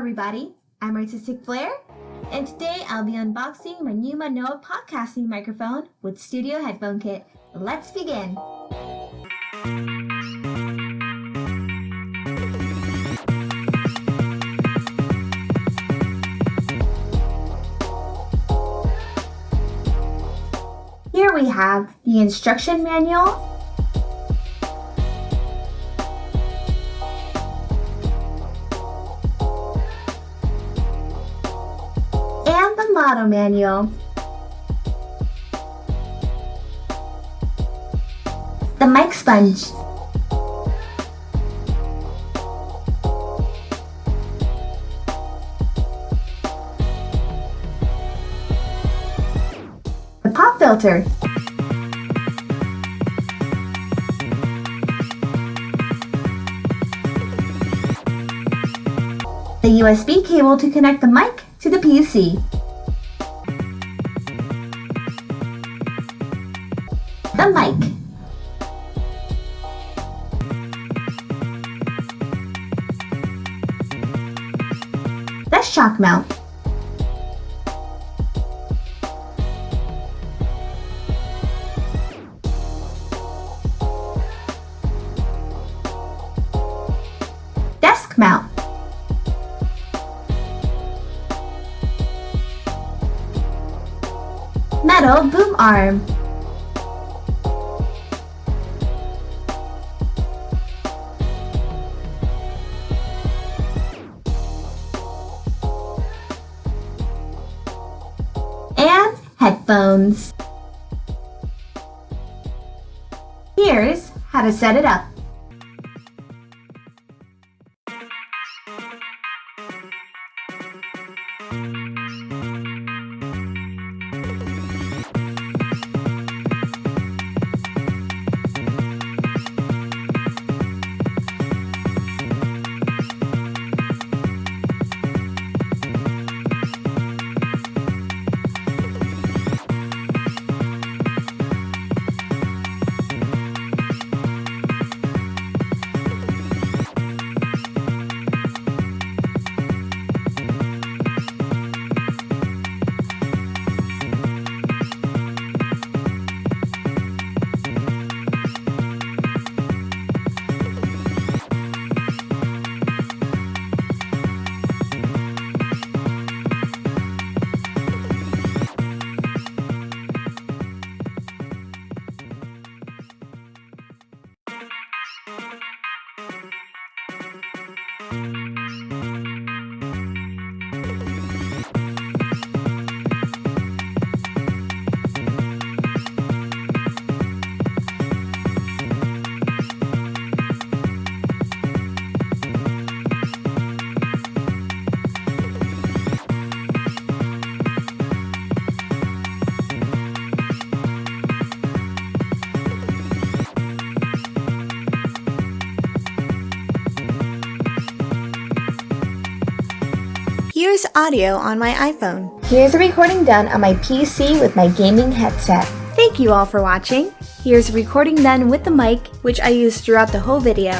everybody, I'm Artistic Flair, and today I'll be unboxing my new Maono podcasting microphone with Studio Headphone Kit. Let's begin! Here we have the instruction manual, and the model manual. The mic sponge. The pop filter. The USB cable to connect the mic to the PC. The mic. The shock mount. Desk mount. Metal boom arm. And headphones. Here's how to set it up. Here's audio on my iPhone. Here's a recording done on my PC with my gaming headset. Thank you all for watching. Here's a recording done with the mic, which I used throughout the whole video.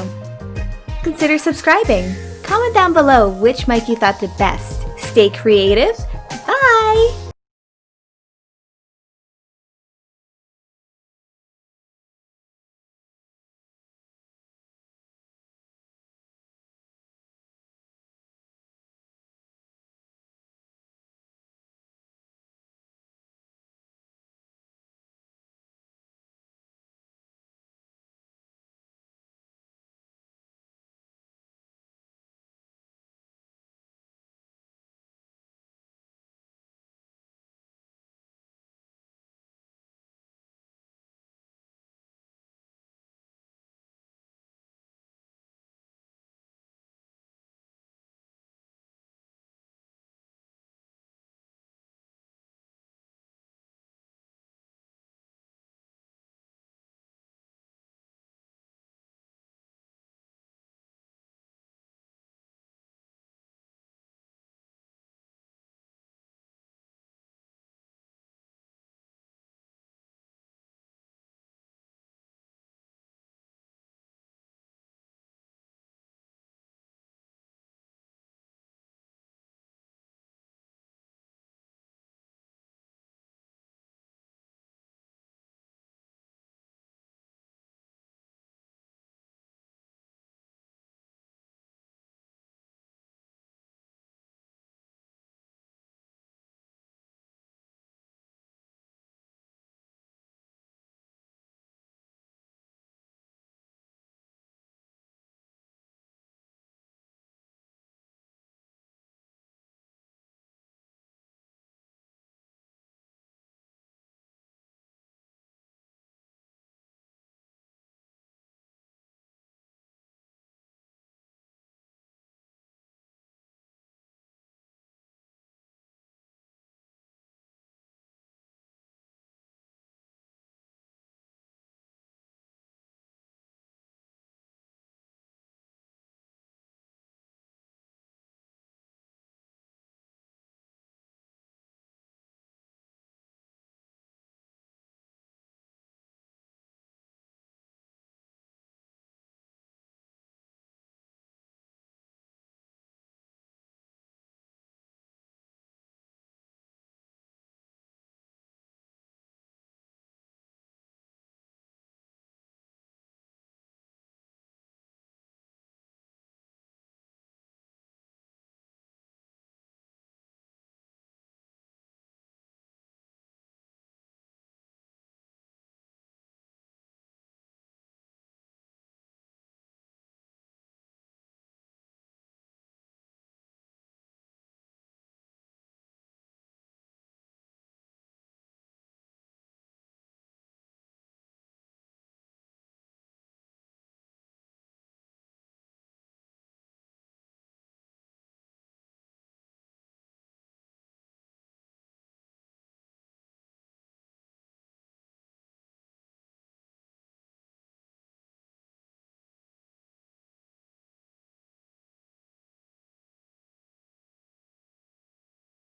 Consider subscribing. Comment down below which mic you thought the best. Stay creative. Bye!